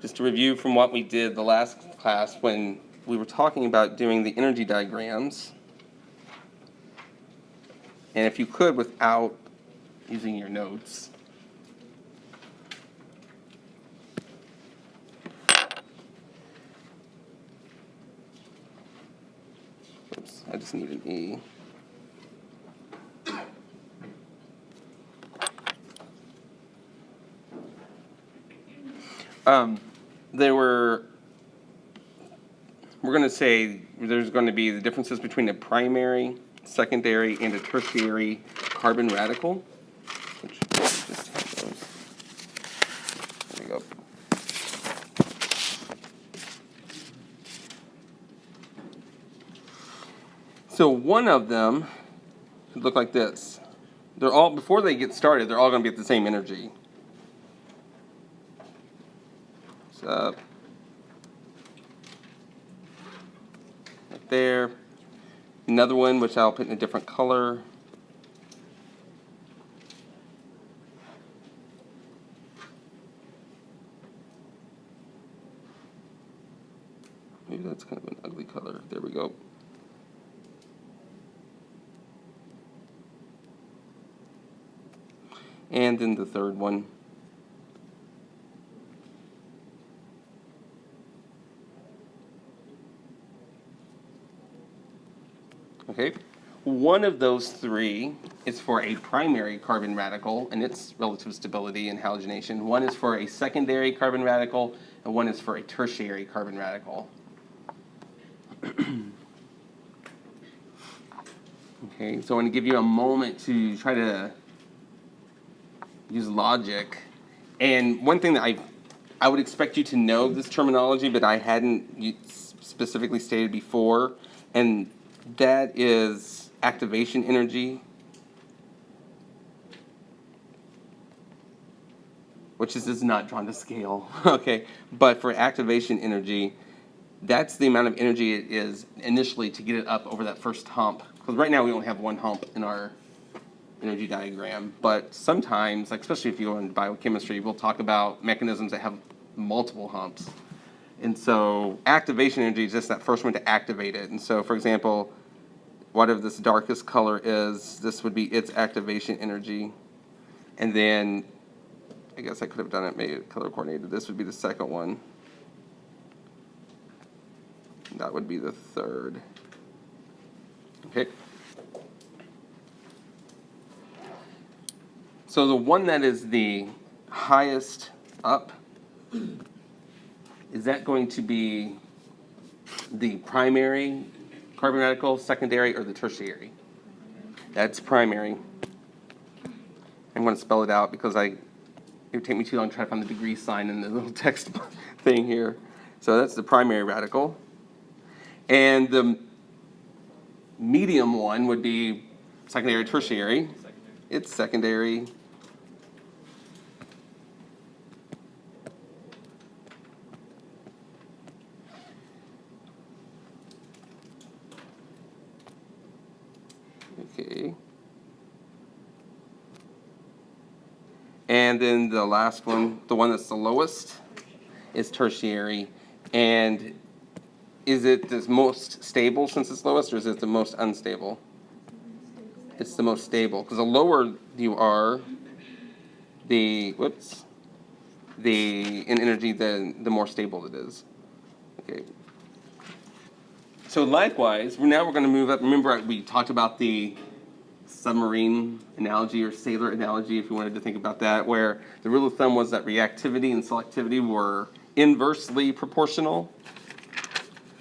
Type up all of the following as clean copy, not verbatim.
just to review from what we did the last class when we were talking about doing the energy diagrams. And if you could, without using your notes. Oops, I just need an E. We're going to say there's going to be the differences between a primary, secondary, and a tertiary carbon radical. Which just have those. There we go. So one of them could look like this. They're all, before they get started, they're all going to be at the same energy. So right there. Another one, which I'll put in a different color. Maybe that's kind of an ugly color. There we go. And then the third one. Okay, one of those three is for a primary carbon radical and its relative stability and halogenation. One is for a secondary carbon radical, and one is for a tertiary carbon radical. Okay, so I want to give you a moment to try to use logic. And one thing that I would expect you to know this terminology, but I hadn't specifically stated before, and that is activation energy, which is not drawn to scale, okay? But for activation energy, that's the amount of energy it is initially to get it up over that first hump. Because right now we only have one hump in our energy diagram, but sometimes, like especially if you go into biochemistry, we'll talk about mechanisms that have multiple humps. And so activation energy is just that first one to activate it. And so, for example, whatever this darkest color is, this would be its activation energy. And then, I guess I could have done it, maybe color coordinated. This would be the second one. That would be the third. Okay. So the one that is the highest up, is that going to be the primary carbon radical, secondary, or the tertiary? That's primary. I'm going to spell it out because it would take me too long to try to find the degree sign in the little text thing here. So that's the primary radical. And the medium one would be secondary, tertiary. It's secondary. Okay. And then the last one, the one that's the lowest, is tertiary. And is it the most stable since it's lowest, or is it the most unstable? It's the most stable, because the lower you are, in energy, the more stable it is. Okay. So likewise, now we're going to move up. Remember, we talked about the submarine analogy or sailor analogy, if you wanted to think about that, where the rule of thumb was that reactivity and selectivity were inversely proportional.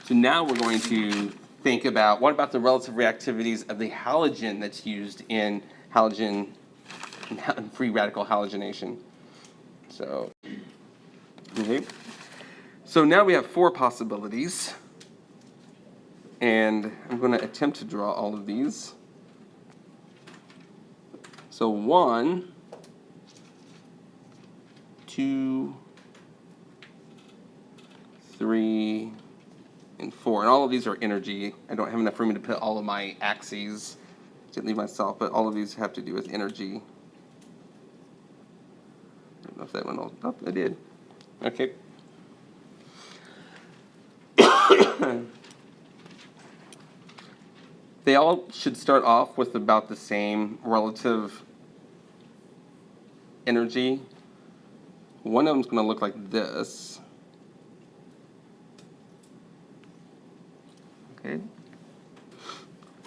So now we're going to think about, what about the relative reactivities of the halogen that's used in free radical halogenation? So, okay. So now we have four possibilities. And I'm going to attempt to draw all of these. So 1, 2, 3, and 4. And all of these are energy. I don't have enough room to put all of my axes. Didn't leave myself, but all of these have to do with energy. I don't know if that went all up. I did. Okay. They all should start off with about the same relative energy. One of them's going to look like this. Okay.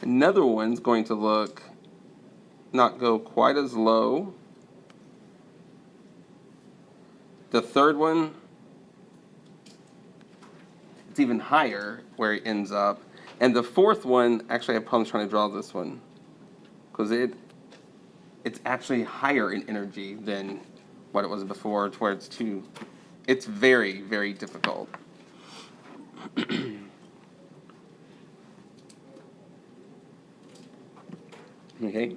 Another one's going to not go quite as low. The third one, it's even higher where it ends up. And the fourth one, actually I have problems trying to draw this one because it's actually higher in energy than what it was before, to where it's very, very difficult. Okay,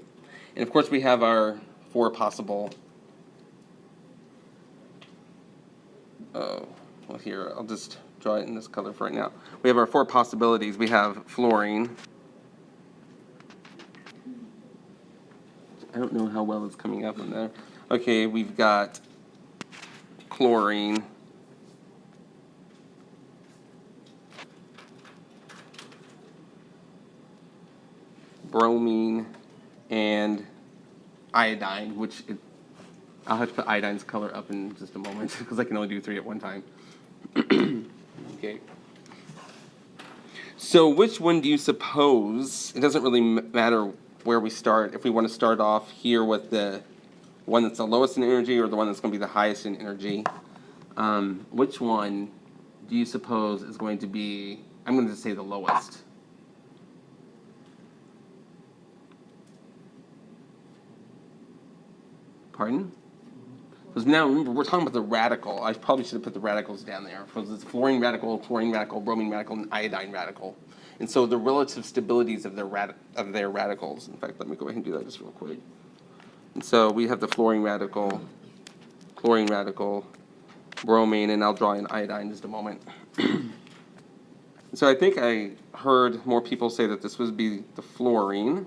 and of course we have our four possible, well here, I'll just draw it in this color for right now. We have our four possibilities. We have fluorine. I don't know how well it's coming up in there. Okay, we've got chlorine. Bromine and iodine, I'll have to put iodine's color up in just a moment because I can only do 3 at one time. Okay. So which one do you suppose, it doesn't really matter where we start, if we want to start off here with the one that's the lowest in energy or the one that's going to be the highest in energy, which one do you suppose is going to be, I'm going to say the lowest? Pardon? Because now, remember, we're talking about the radical. I probably should have put the radicals down there. Because it's fluorine radical, bromine radical, and iodine radical. And so the relative stabilities of their radicals. In fact, let me go ahead and do that just real quick. And so we have the fluorine radical, chlorine radical, bromine, and I'll draw in iodine in just a moment. So I think I heard more people say that this would be the fluorine.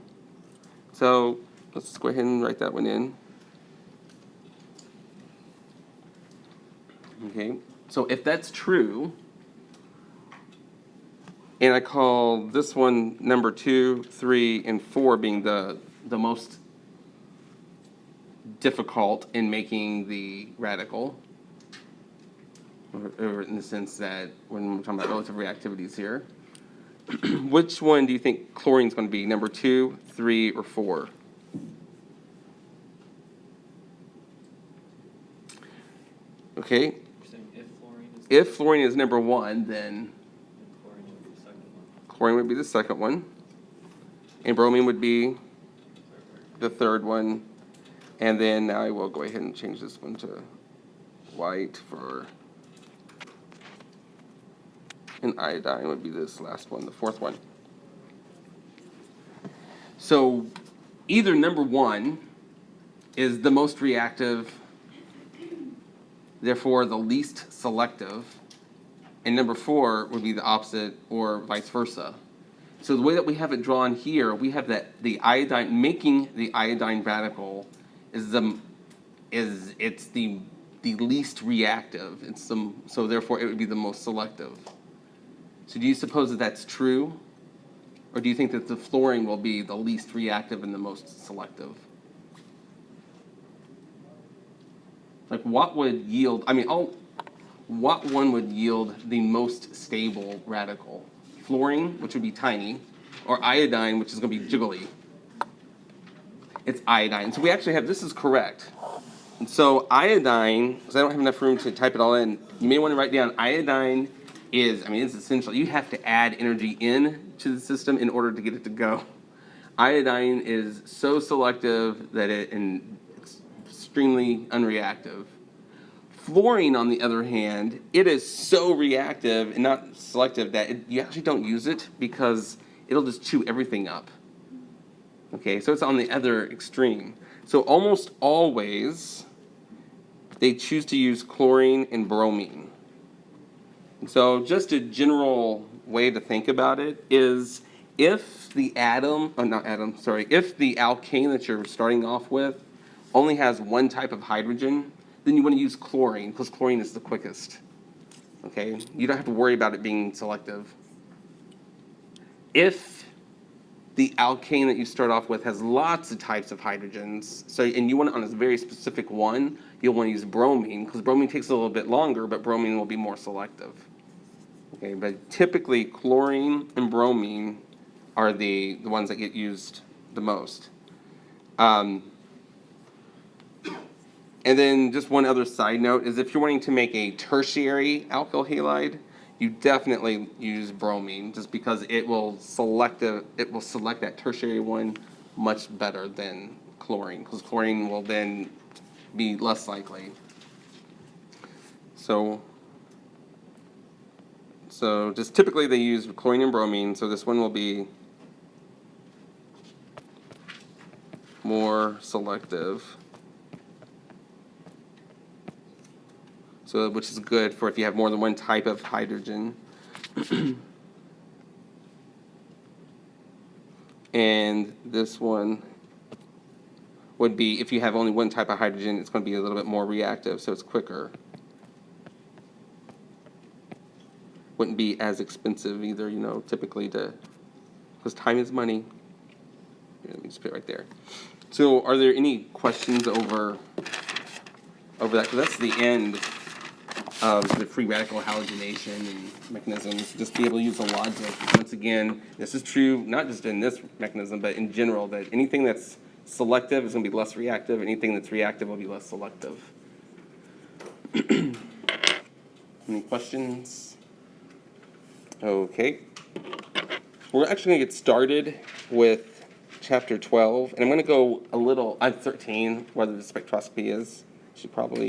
So let's go ahead and write that one in. Okay, so if that's true, and I call this one number 2, 3, and 4 being the most difficult in making the radical, or in the sense that when we're talking about relative reactivities here, which one do you think chlorine is going to be, number 2, 3, or 4? Okay. If fluorine is number 1, then chlorine would be the second one. And bromine would be the third one. And then now I will go ahead and change this one to white for, and iodine would be this last one, the fourth one. So either number 1 is the most reactive, therefore the least selective, and number 4 would be the opposite, or vice versa. So the way that we have it drawn here, we have that the iodine, making the iodine radical is the least reactive. So therefore it would be the most selective. So do you suppose that that's true, or do you think that the fluorine will be the least reactive and the most selective? Like what would yield, what one would yield the most stable radical? Fluorine, which would be tiny, or iodine, which is going to be jiggly? It's iodine. So we actually have, this is correct. And so iodine, because I don't have enough room to type it all in, you may want to write down iodine is, it's essential. You have to add energy in to the system in order to get it to go. Iodine is so selective that it's extremely unreactive. Fluorine, on the other hand, it is so reactive and not selective that you actually don't use it because it'll just chew everything up. Okay, so it's on the other extreme. So almost always they choose to use chlorine and bromine. So just a general way to think about it is if the if the alkane that you're starting off with only has one type of hydrogen, then you want to use chlorine because chlorine is the quickest. Okay, you don't have to worry about it being selective. If the alkane that you start off with has lots of types of hydrogens, and you want it on a very specific one, you'll want to use bromine, because bromine takes a little bit longer, but bromine will be more selective. Okay, but typically chlorine and bromine are the ones that get used the most. And then just one other side note is if you're wanting to make a tertiary alkyl halide, you definitely use bromine just because it will select that tertiary one much better than chlorine, because chlorine will then be less likely. So just typically they use chlorine and bromine, so this one will be more selective. So, which is good for if you have more than one type of hydrogen. And this one would be, if you have only one type of hydrogen, it's going to be a little bit more reactive, so it's quicker. Wouldn't be as expensive either, typically because time is money. Here, let me just put it right there. So are there any questions over that? Because that's the end of the free radical halogenation and mechanisms. Just be able to use the logic. Once again, this is true not just in this mechanism, but in general, that anything that's selective is going to be less reactive. Anything that's reactive will be less selective. Any questions? Okay. We're actually going to get started with chapter 12, and I'm going to go I'm 13, whether the spectroscopy is. Should probably